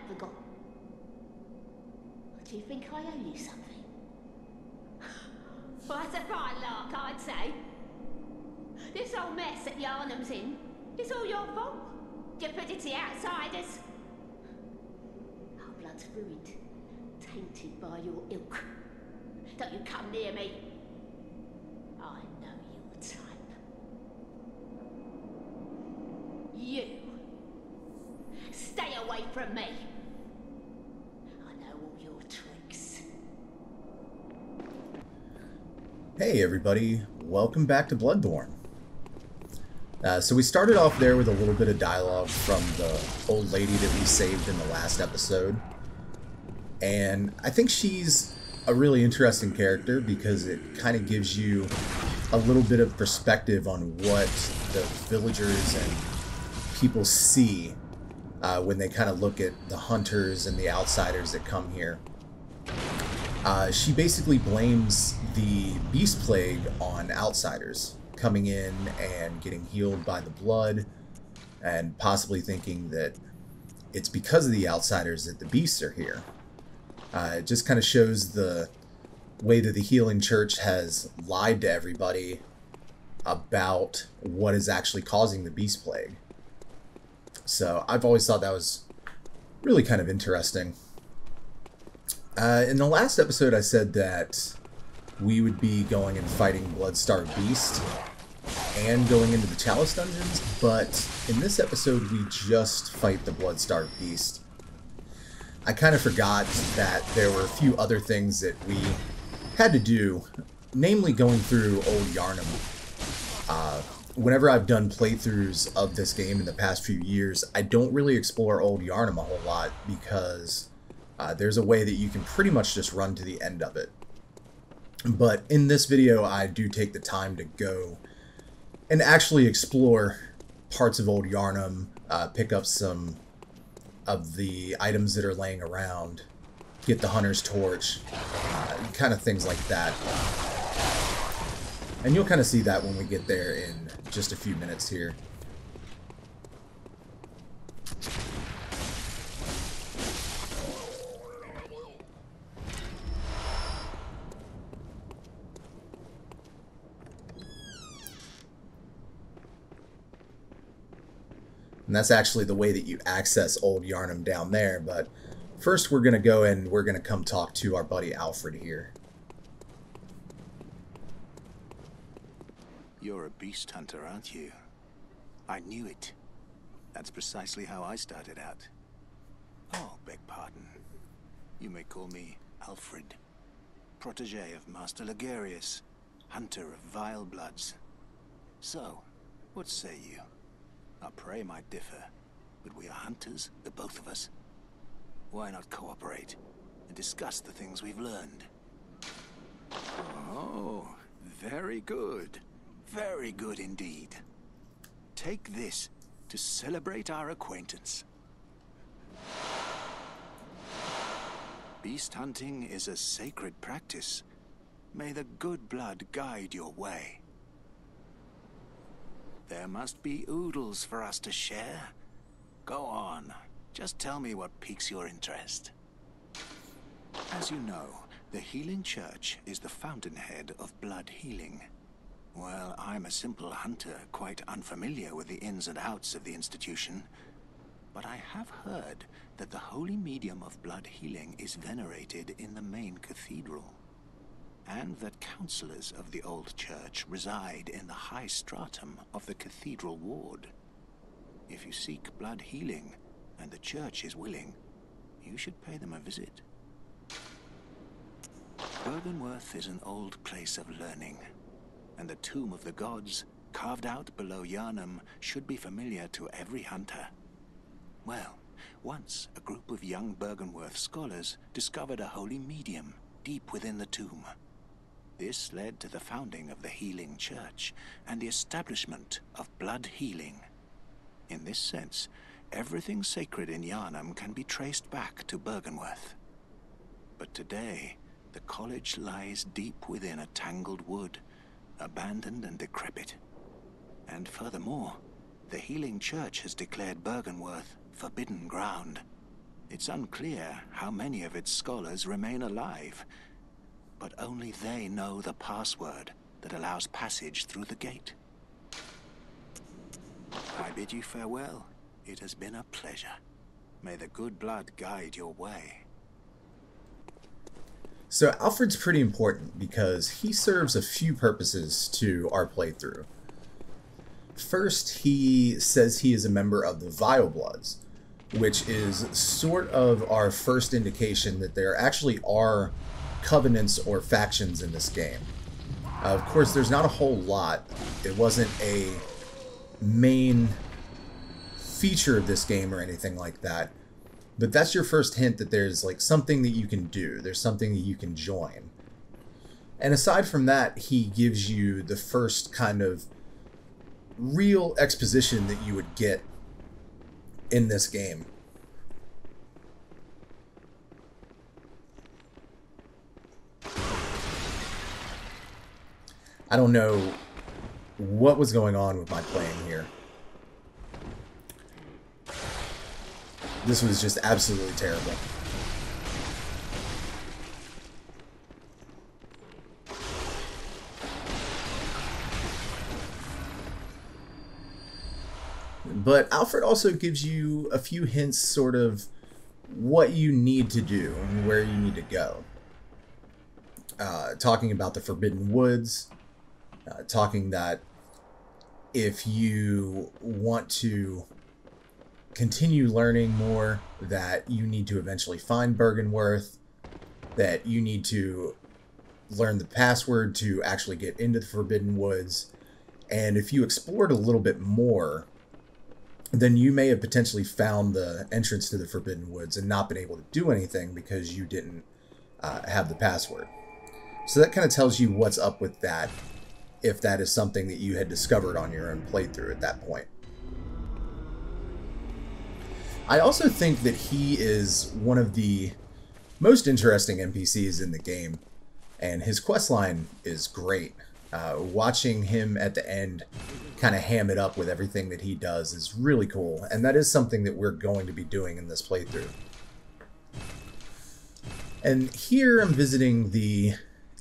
forgot. Do you think I owe you something? Well, that's a fine lark, I'd say. This whole mess that Yharnham's in, it's all your fault. You put it to the outsiders. Our blood's ruined, tainted by your ilk. Don't you come near me. I know your type. You. Stay away from me. I know all your tricks. Hey everybody, welcome back to Bloodborne. So we started off there with a little bit of dialogue from the old lady that we saved in the last episode. And I think she's a really interesting character because it kind of gives you a little bit of perspective on what the villagers and people see when they kind of look at the hunters and the outsiders that come here. She basically blames the beast plague on outsiders coming in and getting healed by the blood, and possibly thinking that it's because of the outsiders that the beasts are here. It just kind of shows the way that the healing church has lied to everybody about what is actually causing the beast plague. So I've always thought that was really kind of interesting. In the last episode I said that we would be going and fighting Blood-Starved Beast and going into the Chalice Dungeons, but in this episode we just fight the Blood-Starved Beast. I kind of forgot that there were a few other things that we had to do, namely going through Old Yharnham. Whenever I've done playthroughs of this game in the past few years, I don't really explore Old Yharnham a whole lot because there's a way that you can pretty much just run to the end of it. But in this video, I do take the time to go and actually explore parts of Old Yharnham, pick up some of the items that are laying around, get the Hunter's Torch, kind of things like that. And you'll kind of see that when we get there in just a few minutes here. And that's actually the way that you access Old Yharnham down there, but first we're going to go and we're going to come talk to our buddy Alfred here. You're a beast hunter, aren't you? I knew it. That's precisely how I started out. Oh, beg pardon. You may call me Alfred, protege of Master Ligarius, hunter of vile bloods. So, what say you? Our prey might differ, but we are hunters, the both of us. Why not cooperate and discuss the things we've learned? Oh, very good. Very good indeed. Take this to celebrate our acquaintance. Beast hunting is a sacred practice. May the good blood guide your way. There must be oodles for us to share. Go on, just tell me what piques your interest. As you know, the Healing Church is the fountainhead of blood healing. Well, I'm a simple hunter, quite unfamiliar with the ins and outs of the institution. But I have heard that the holy medium of blood healing is venerated in the main cathedral, and that counselors of the old church reside in the high stratum of the cathedral ward. If you seek blood healing, and the church is willing, you should pay them a visit. Byrgenwerth is an old place of learning, and the Tomb of the Gods, carved out below Yharnham, should be familiar to every hunter. Well, once a group of young Byrgenwerth scholars discovered a holy medium deep within the tomb. This led to the founding of the Healing Church and the establishment of blood healing. In this sense, everything sacred in Yharnham can be traced back to Byrgenwerth. But today, the college lies deep within a tangled wood, abandoned and decrepit. And furthermore, the Healing Church has declared Byrgenwerth forbidden ground. It's unclear how many of its scholars remain alive, but only they know the password that allows passage through the gate. I bid you farewell. It has been a pleasure. May the good blood guide your way. So Alfred's pretty important because he serves a few purposes to our playthrough. First, he says he is a member of the Vile Bloods, which is sort of our first indication that there actually are covenants or factions in this game. Of course, there's not a whole lot. It wasn't a main feature of this game or anything like that. But that's your first hint that there's like something that you can do. There's something that you can join. And aside from that, he gives you the first kind of real exposition that you would get in this game. I don't know what was going on with my playing here. This was just absolutely terrible. But Alfred also gives you a few hints, sort of what you need to do and where you need to go. Talking about the Forbidden Woods, talking that if you want to continue learning more, that you need to eventually find Bergenworth, that you need to learn the password to actually get into the Forbidden Woods, and if you explored a little bit more, then you may have potentially found the entrance to the Forbidden Woods and not been able to do anything because you didn't have the password. So that kind of tells you what's up with that, if that is something that you had discovered on your own playthrough at that point. I also think that he is one of the most interesting NPCs in the game, and his questline is great. Watching him at the end kind of ham it up with everything that he does is really cool, and that is something that we're going to be doing in this playthrough. And here I'm visiting the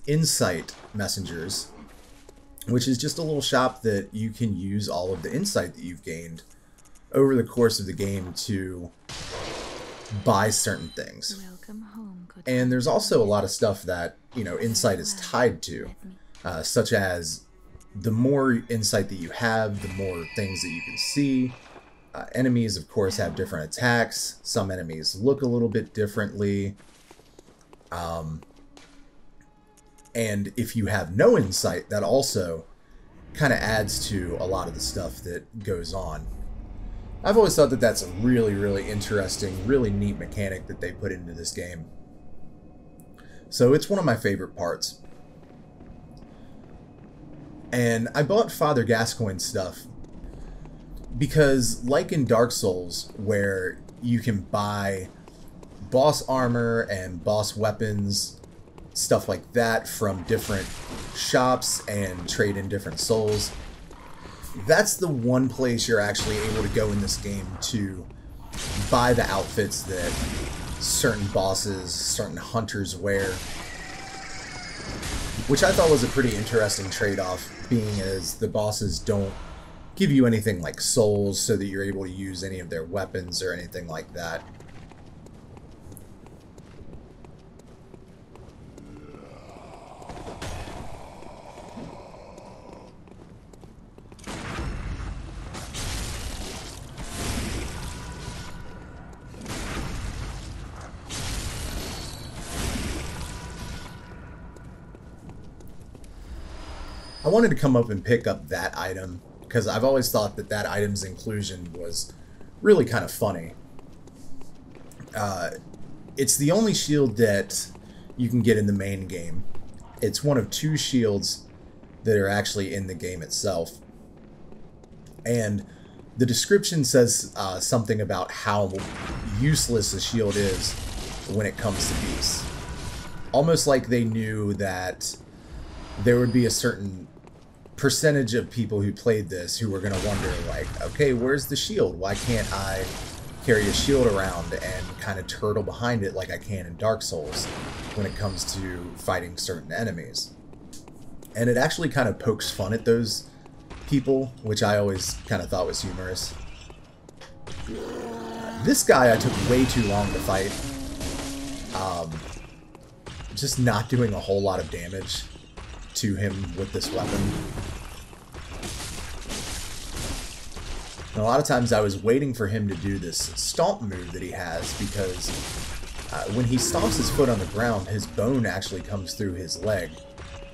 Insight Messengers, which is just a little shop that you can use all of the insight that you've gained over the course of the game to buy certain things. Welcome home, good And there's also a lot of stuff that, you know, insight is tied to, such as the more insight that you have, the more things that you can see. Enemies, of course, have different attacks. Some enemies look a little bit differently. And if you have no insight, that also kind of adds to a lot of the stuff that goes on. I've always thought that that's a really, really interesting, really neat mechanic that they put into this game. So it's one of my favorite parts. And I bought Father Gascoigne's stuff because, like in Dark Souls, where you can buy boss armor and boss weapons, stuff like that from different shops and trade in different souls, that's the one place you're actually able to go in this game to buy the outfits that certain bosses, certain hunters wear, which I thought was a pretty interesting trade-off, being as the bosses don't give you anything like souls so that you're able to use any of their weapons or anything like that. I wanted to come up and pick up that item because I've always thought that that item's inclusion was really kind of funny. It's the only shield that you can get in the main game. It's one of two shields that are actually in the game itself. And the description says something about how useless a shield is when it comes to beasts. Almost like they knew that there would be a certain percentage of people who played this who were going to wonder, like, okay, where's the shield? Why can't I carry a shield around and kind of turtle behind it like I can in Dark Souls when it comes to fighting certain enemies. And it actually kind of pokes fun at those people, which I always kind of thought was humorous. This guy I took way too long to fight. Just not doing a whole lot of damage to him with this weapon. And a lot of times I was waiting for him to do this stomp move that he has, because when he stomps his foot on the ground, his bone actually comes through his leg,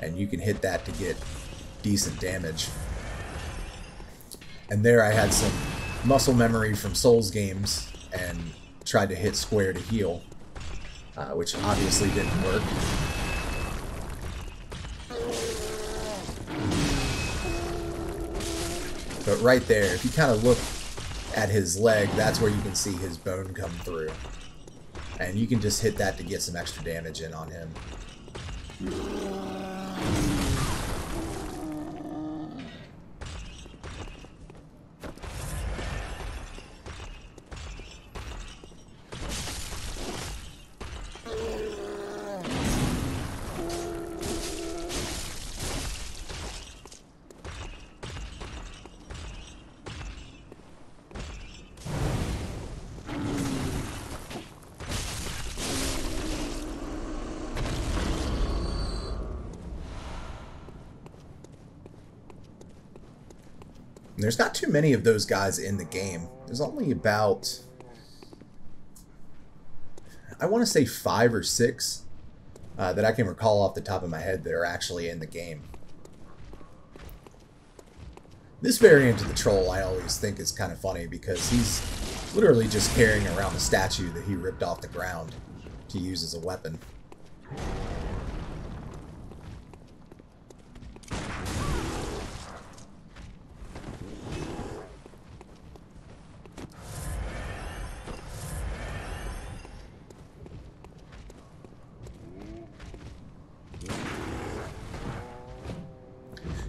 and you can hit that to get decent damage. And there I had some muscle memory from Souls games and tried to hit square to heal, which obviously didn't work. But right there, if you kind of look at his leg, that's where you can see his bone come through. And you can just hit that to get some extra damage in on him. There's not too many of those guys in the game. There's only about, I want to say 5 or 6 that I can recall off the top of my head that are actually in the game. This variant of the troll I always think is kind of funny because he's literally just carrying around a statue that he ripped off the ground to use as a weapon.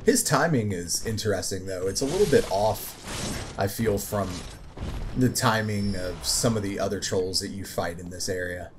His timing is interesting, though. It's a little bit off, I feel, from the timing of some of the other trolls that you fight in this area.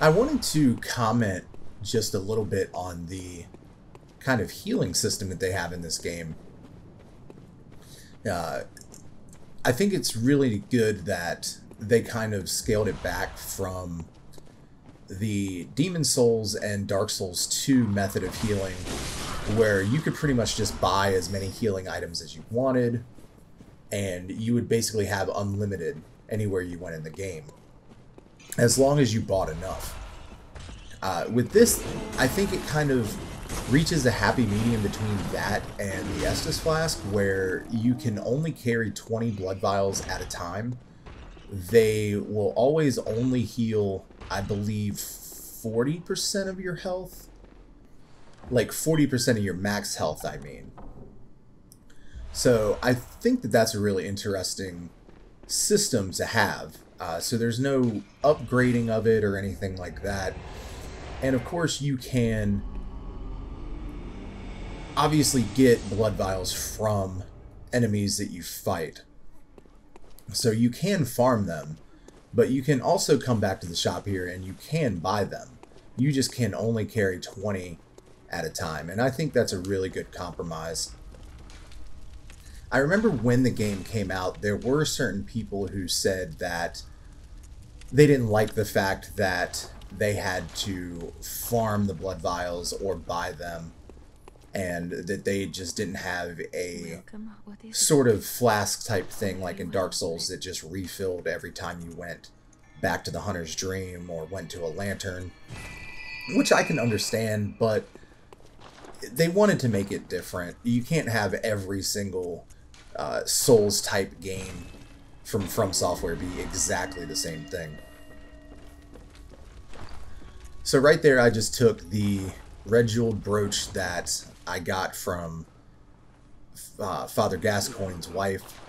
I wanted to comment just a little bit on the kind of healing system that they have in this game. I think it's really good that they kind of scaled it back from the Demon Souls and Dark Souls 2 method of healing, where you could pretty much just buy as many healing items as you wanted, and you would basically have unlimited anywhere you went in the game, as long as you bought enough. With this, I think it kind of reaches a happy medium between that and the Estus Flask, where you can only carry 20 blood vials at a time. They will always only heal, I believe, 40% of your health. Like 40% of your max health, I mean. So I think that that's a really interesting system to have. So there's no upgrading of it or anything like that. And of course you can obviously get blood vials from enemies that you fight. So you can farm them, but you can also come back to the shop here and you can buy them. You just can only carry 20 at a time, and I think that's a really good compromise. I remember when the game came out, there were certain people who said that they didn't like the fact that they had to farm the blood vials or buy them, and that they just didn't have a sort of flask type thing like in Dark Souls that just refilled every time you went back to the Hunter's Dream or went to a lantern, which I can understand, but they wanted to make it different. You can't have every single Souls type game from Software be exactly the same thing. So right there, I just took the red jeweled brooch that I got from Father Gascoigne's wife.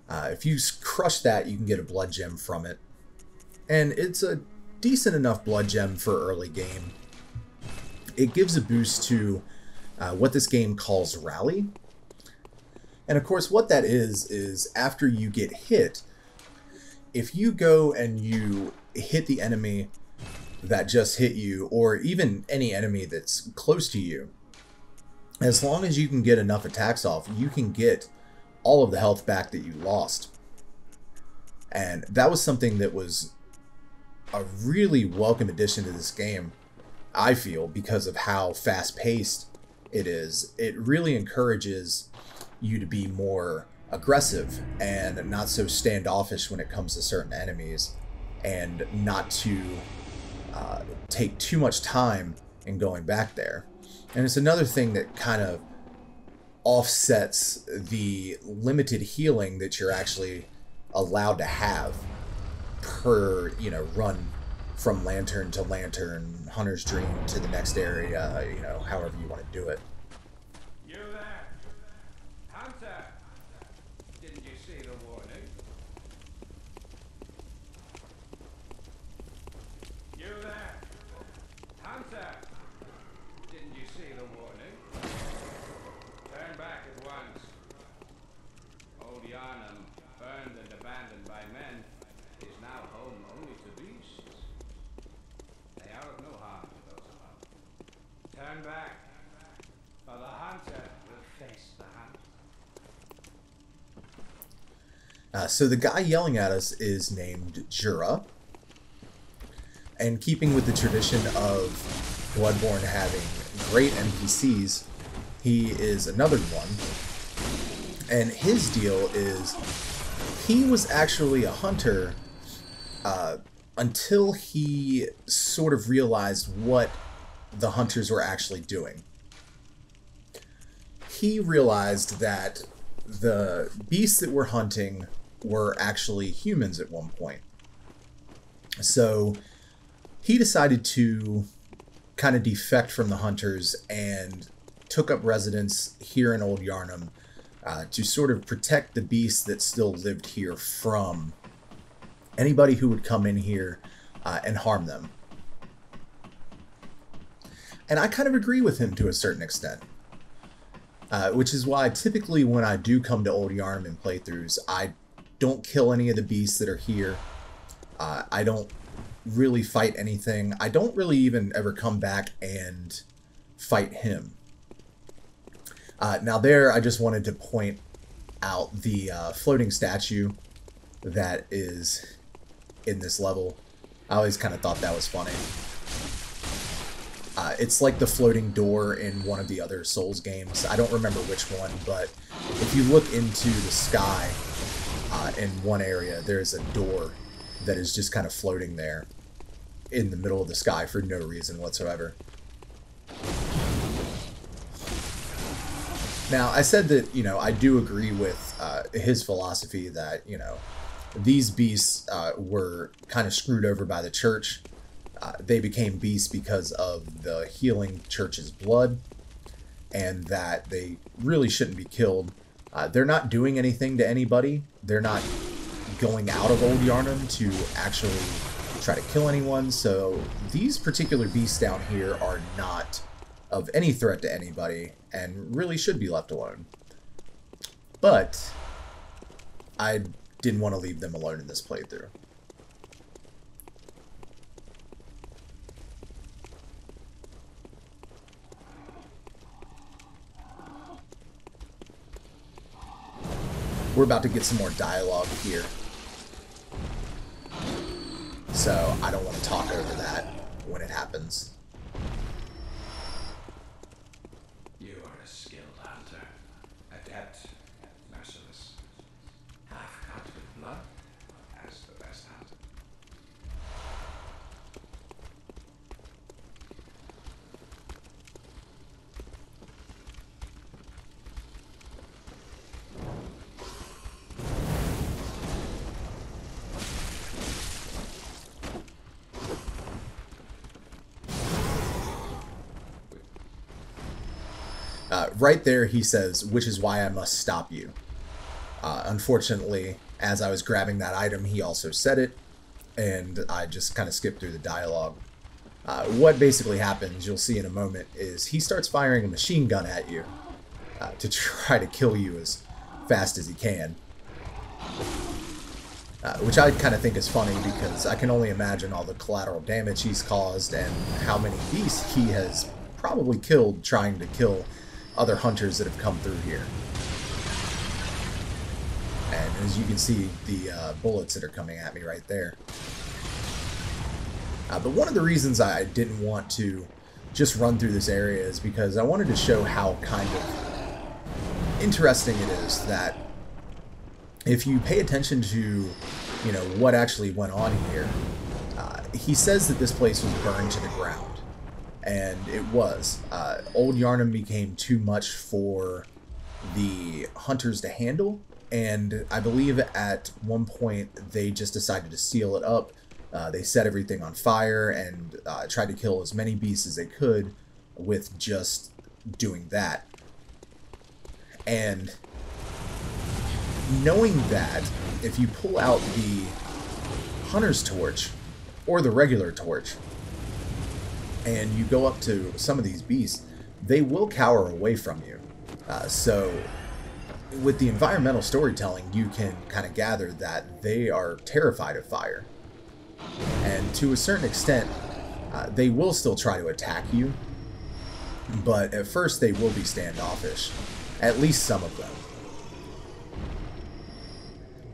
If you crush that, you can get a blood gem from it. And it's a decent enough blood gem for early game. It gives a boost to what this game calls rally. And of course what that is after you get hit, if you go and you hit the enemy that just hit you, or even any enemy that's close to you, as long as you can get enough attacks off, you can get all of the health back that you lost. And that was something that was a really welcome addition to this game, I feel, because of how fast-paced it is. It really encourages you to be more aggressive and not so standoffish when it comes to certain enemies, and not to take too much time in going back there. And it's another thing that kind of offsets the limited healing that you're actually allowed to have per, run from lantern to lantern, Hunter's Dream to the next area, however you want to do it. You there? Hunter! Didn't you see the warning? You there? Hunter! Didn't you see the warning? Turn back at once. Old Yharnham, burned and abandoned by men, is now home only to beasts. They are of no harm to those about. Turn back, for the hunter will face the hunt. So the guy yelling at us is named Jura. And keeping with the tradition of Bloodborne having great NPCs, he is another one. And his deal is, he was actually a hunter until he sort of realized what the hunters were actually doing. He realized that the beasts that we're hunting were actually humans at one point. So he decided to kind of defect from the hunters and took up residence here in Old Yharnham to sort of protect the beasts that still lived here from anybody who would come in here and harm them. And I kind of agree with him to a certain extent. Which is why typically when I do come to Old Yharnham in playthroughs, I don't kill any of the beasts that are here. I don't really fight anything. I don't really even ever come back and fight him. Now there, I just wanted to point out the floating statue that is in this level. I always kind of thought that was funny. It's like the floating door in one of the other Souls games. I don't remember which one, but if you look into the sky in one area, there's a door that is just kind of floating there in the middle of the sky for no reason whatsoever. Now, I said that, I do agree with his philosophy that, these beasts were kind of screwed over by the church. They became beasts because of the healing church's blood, and that they really shouldn't be killed. They're not doing anything to anybody. They're not going out of Old Yharnham to actually try to kill anyone, so these particular beasts down here are not of any threat to anybody, and really should be left alone. But I didn't want to leave them alone in this playthrough. We're about to get some more dialogue here, so I don't want to talk over that when it happens. You are a skilled hunter, adept, merciless, half-cut with blood, as the best hunter. Right there, he says, which is why I must stop you. Unfortunately, as I was grabbing that item, he also said it, and I just kind of skipped through the dialogue. What basically happens, you'll see in a moment, is he starts firing a machine gun at you to try to kill you as fast as he can. Which I kind of think is funny because I can only imagine all the collateral damage he's caused and how many beasts he has probably killed trying to kill other hunters that have come through here. And as you can see, the bullets that are coming at me right there. But one of the reasons I didn't want to just run through this area is because I wanted to show how kind of interesting it is that if you pay attention to, you know, what actually went on here, he says that this place was burned to the ground. And it was. Old Yharnham became too much for the hunters to handle, and I believe at one point they just decided to seal it up. They set everything on fire and tried to kill as many beasts as they could with just doing that. And knowing that if you pull out the hunter's torch or the regular torch and you go up to some of these beasts, they will cower away from you. So with the environmental storytelling, you can kind of gather that they are terrified of fire. And to a certain extent, they will still try to attack you, but at first they will be standoffish. At least some of them.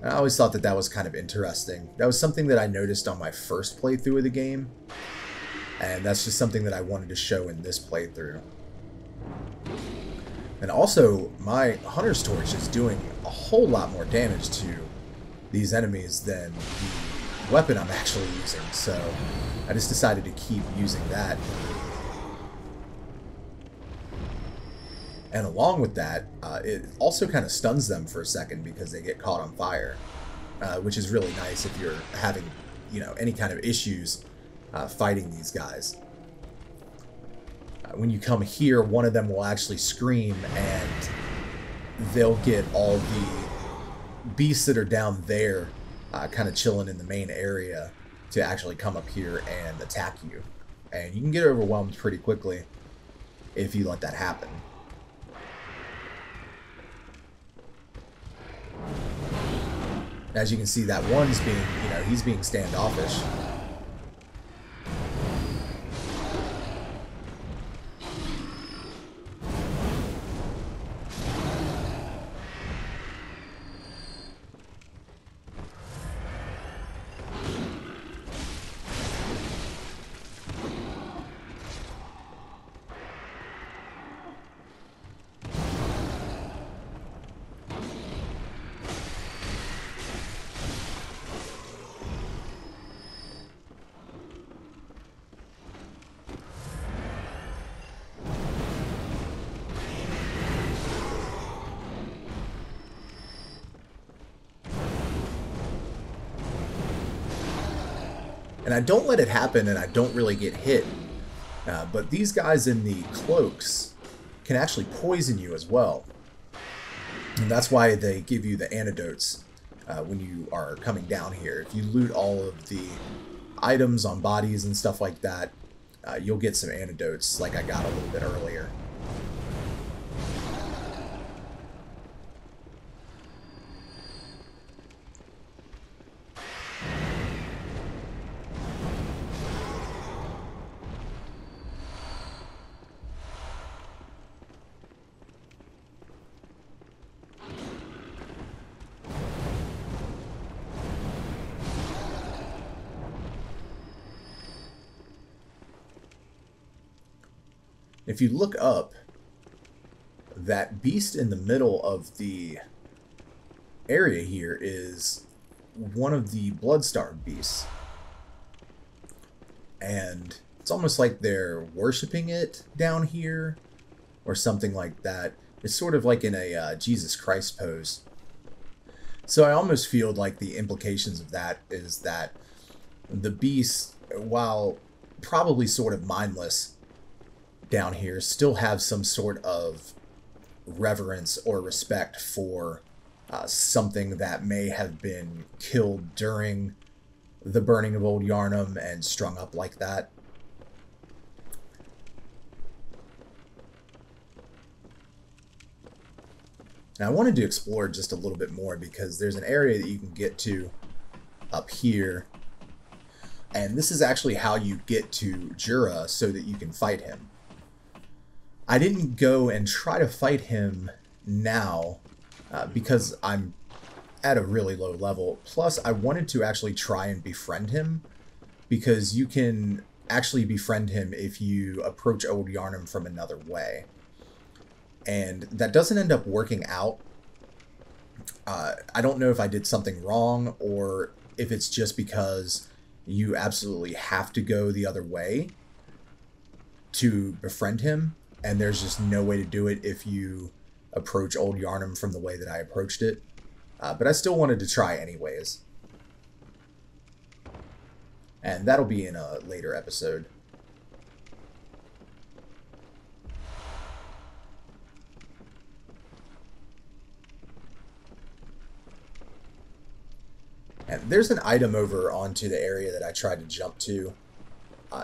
I always thought that that was kind of interesting. That was something that I noticed on my first playthrough of the game, and that's just something that I wanted to show in this playthrough. And also, my Hunter's Torch is doing a whole lot more damage to these enemies than the weapon I'm actually using, so I just decided to keep using that. And along with that, it also kind of stuns them for a second because they get caught on fire, which is really nice if you're having, you know, any kind of issues fighting these guys. When you come here, one of them will actually scream and they'll get all the beasts that are down there kind of chilling in the main area to actually come up here and attack you. And you can get overwhelmed pretty quickly if you let that happen. As you can see, that one's being, you know, he's being standoffish. And I don't let it happen and I don't really get hit. But these guys in the cloaks can actually poison you as well. And that's why they give you the antidotes when you are coming down here. If you loot all of the items on bodies and stuff like that, you'll get some antidotes like I got a little bit earlier. If you look up, that beast in the middle of the area here is one of the blood-starved beasts. And it's almost like they're worshipping it down here or something like that. It's sort of like in a Jesus Christ pose. So I almost feel like the implications of that is that the beasts, while probably sort of mindless down here, still have some sort of reverence or respect for something that may have been killed during the burning of Old Yharnham and strung up like that. Now I wanted to explore just a little bit more because there's an area that you can get to up here, and this is actually how you get to Jura so that you can fight him. I didn't go and try to fight him now because I'm at a really low level. Plus, I wanted to actually try and befriend him, because you can actually befriend him if you approach Old Yharnham from another way. And that doesn't end up working out. I don't know if I did something wrong or if it's just because you absolutely have to go the other way to befriend him, and there's just no way to do it if you approach Old Yharnham from the way that I approached it. But I still wanted to try anyways. And that'll be in a later episode. And there's an item over onto the area that I tried to jump to.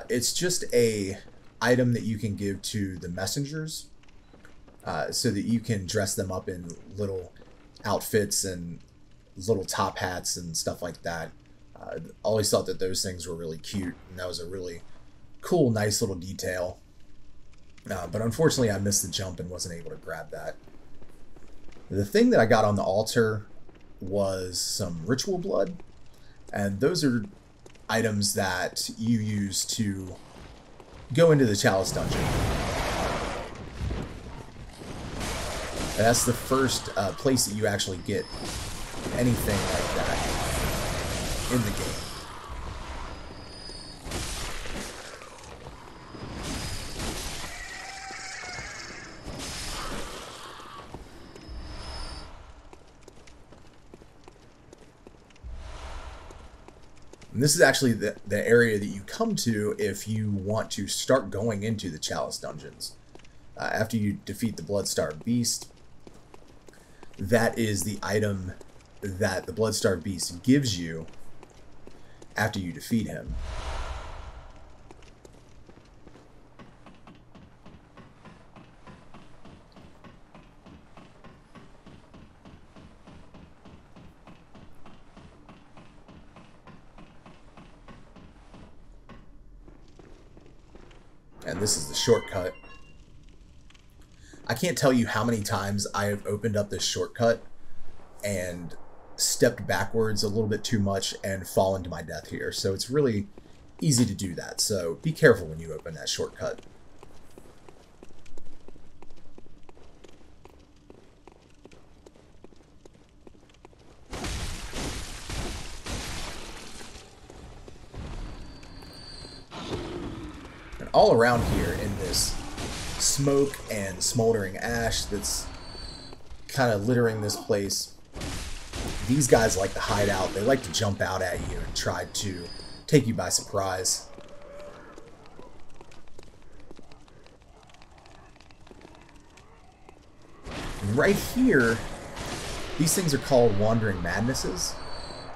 It's just a item that you can give to the messengers so that you can dress them up in little outfits and little top hats and stuff like that. I always thought that those things were really cute, and that was a really cool, nice little detail. But unfortunately, I missed the jump and wasn't able to grab that. The thing that I got on the altar was some ritual blood, and those are items that you use to go into the Chalice dungeon. And that's the first place that you actually get anything like that in the game. And this is actually the area that you come to if you want to start going into the Chalice dungeons. After you defeat the Bloodstarved Beast, that is the item that the Bloodstarved Beast gives you after you defeat him. And this is the shortcut. I can't tell you how many times I have opened up this shortcut and stepped backwards a little bit too much and fallen to my death here. So it's really easy to do that. So be careful when you open that shortcut. All around here in this smoke and smoldering ash that's kind of littering this place, these guys like to hide out. They like to jump out at you and try to take you by surprise. And right here, these things are called Wandering Madnesses.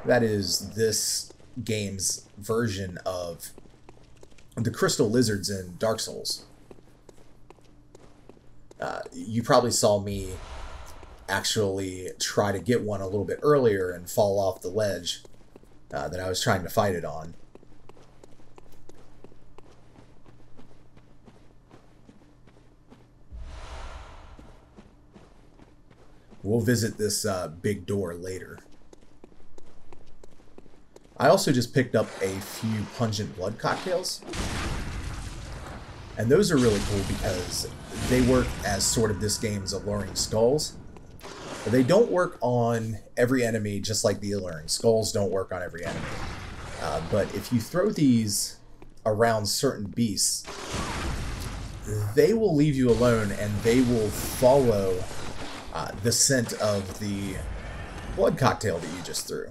That is this game's version of the crystal lizards in Dark Souls. You probably saw me actually try to get one a little bit earlier and fall off the ledge that I was trying to fight it on. We'll visit this big door later. I also just picked up a few Pungent blood cocktails. And those are really cool because they work as sort of this game's alluring skulls. But they don't work on every enemy just like the alluring skulls don't work on every enemy. But if you throw these around certain beasts, they will leave you alone and they will follow the scent of the blood cocktail that you just threw.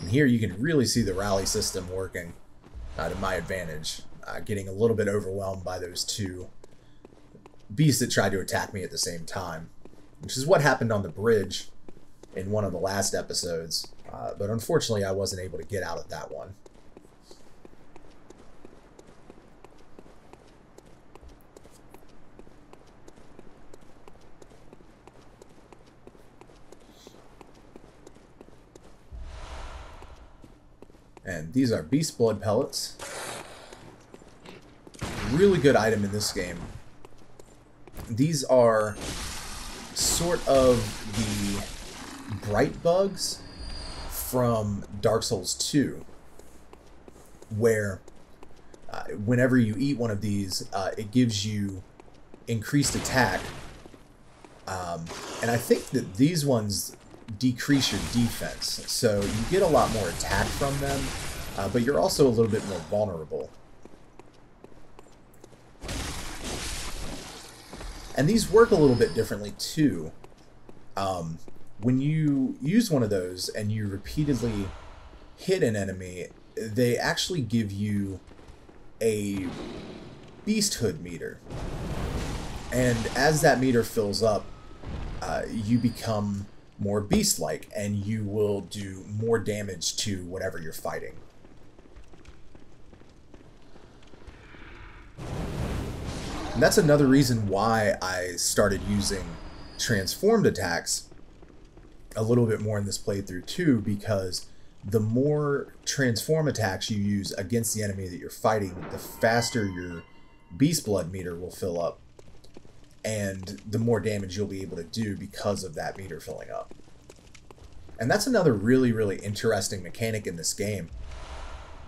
And here you can really see the rally system working to my advantage. Getting a little bit overwhelmed by those two beasts that tried to attack me at the same time. Which is what happened on the bridge in one of the last episodes. But unfortunately I wasn't able to get out of that one. And these are beast blood pellets. Really good item in this game. These are sort of the bright bugs from Dark Souls 2, where whenever you eat one of these, it gives you increased attack. And I think that these ones decrease your defense, so you get a lot more attack from them, but you're also a little bit more vulnerable. And these work a little bit differently too. When you use one of those and you repeatedly hit an enemy, they actually give you a beasthood meter. And as that meter fills up, you become more beast-like, and you will do more damage to whatever you're fighting. And that's another reason why I started using transformed attacks a little bit more in this playthrough too, because the more transform attacks you use against the enemy that you're fighting, the faster your beast blood meter will fill up, and the more damage you'll be able to do because of that meter filling up. And that's another really, really interesting mechanic in this game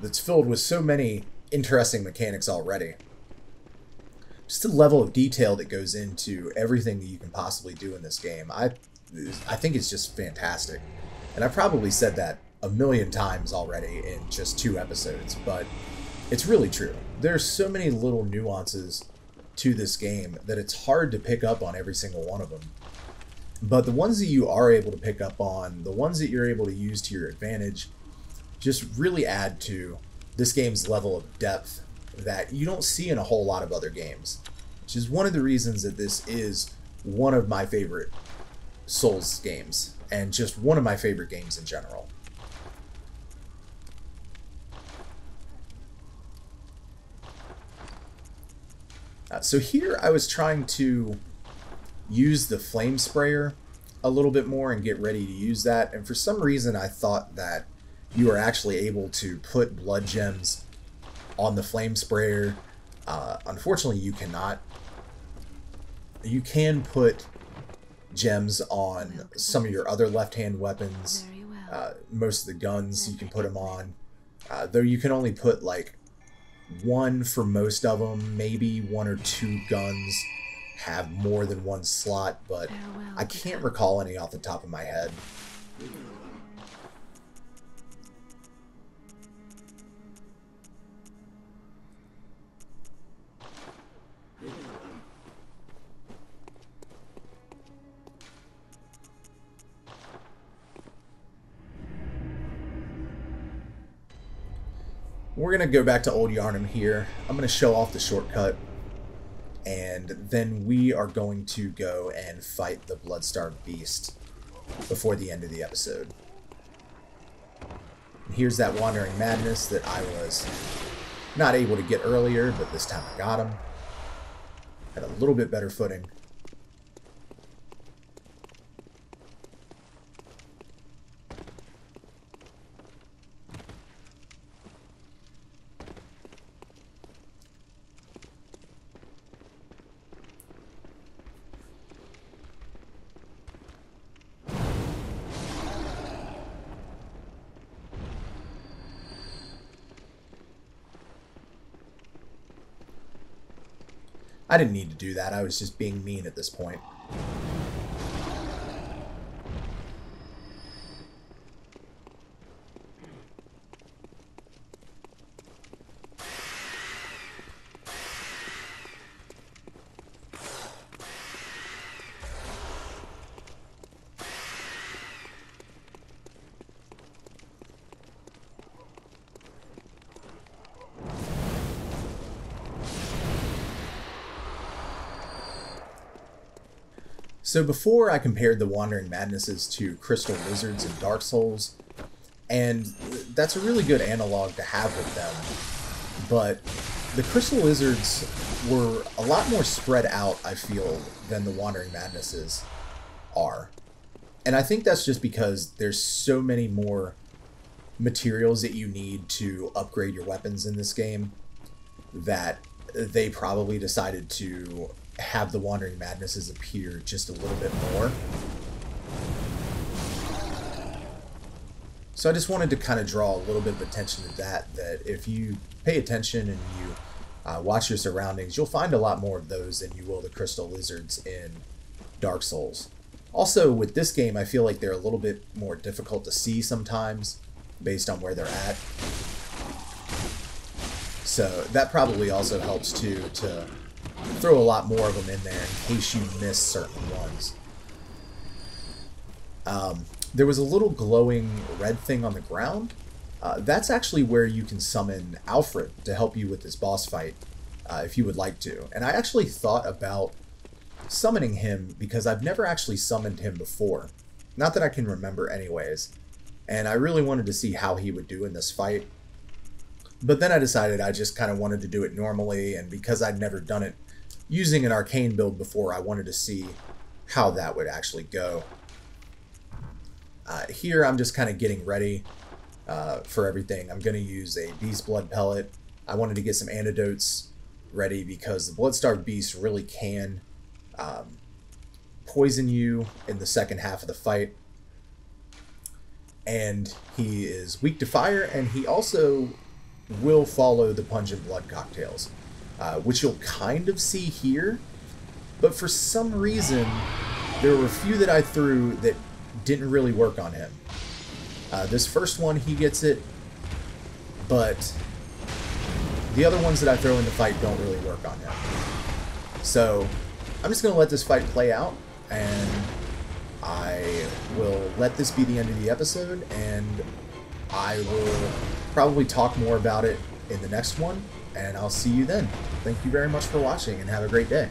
that's filled with so many interesting mechanics already. Just the level of detail that goes into everything that you can possibly do in this game, I think it's just fantastic. And I've probably said that a million times already in just 2 episodes, but it's really true. There's so many little nuances to this game that it's hard to pick up on every single one of them. But the ones that you are able to pick up on, the ones that you're able to use to your advantage, just really add to this game's level of depth that you don't see in a whole lot of other games. Which is one of the reasons that this is one of my favorite Souls games, and just one of my favorite games in general. So here I was trying to use the flame sprayer a little bit more and get ready to use that, and for some reason I thought that you are actually able to put blood gems on the flame sprayer. Unfortunately you cannot. You can put gems on some of your other left-hand weapons. Most of the guns you can put them on, though you can only put like 1 for most of them. Maybe 1 or 2 guns have more than 1 slot, but I can't recall any off the top of my head. We're going to go back to Old Yharnham here. I'm going to show off the shortcut, and then we are going to go and fight the blood-starved beast before the end of the episode. And here's that Wandering Madness that I was not able to get earlier, but this time I got him. Had a little bit better footing. I didn't need to do that. I was just being mean at this point. So before I compared the Wandering Madnesses to Crystal Lizards in Dark Souls, and that's a really good analog to have with them, but the Crystal Lizards were a lot more spread out, I feel, than the Wandering Madnesses are. And I think that's just because there's so many more materials that you need to upgrade your weapons in this game that they probably decided to have the Wandering Madnesses appear just a little bit more. So I just wanted to kind of draw a little bit of attention to that if you pay attention and you watch your surroundings, you'll find a lot more of those than you will the Crystal Lizards in Dark Souls. Also, with this game, I feel like they're a little bit more difficult to see sometimes, based on where they're at. So that probably also helps too, to throw a lot more of them in there in case you miss certain ones. There was a little glowing red thing on the ground. That's actually where you can summon Alfred to help you with this boss fight, if you would like to. And I actually thought about summoning him because I've never actually summoned him before. Not that I can remember anyways. And I really wanted to see how he would do in this fight. But then I decided I just kind of wanted to do it normally, and because I'd never done it using an arcane build before, I wanted to see how that would actually go. Here I'm just kind of getting ready for everything. I'm going to use a beast blood pellet. I wanted to get some antidotes ready because the blood-starved beast really can poison you in the second half of the fight. And he is weak to fire, and he also will follow the pungent blood cocktails, which you'll kind of see here. But for some reason, there were a few that I threw that didn't really work on him. This first one, he gets it, but the other ones that I throw in the fight don't really work on him. So I'm just going to let this fight play out, and I will let this be the end of the episode, and I will probably talk more about it in the next one, and I'll see you then. Thank you very much for watching, and have a great day.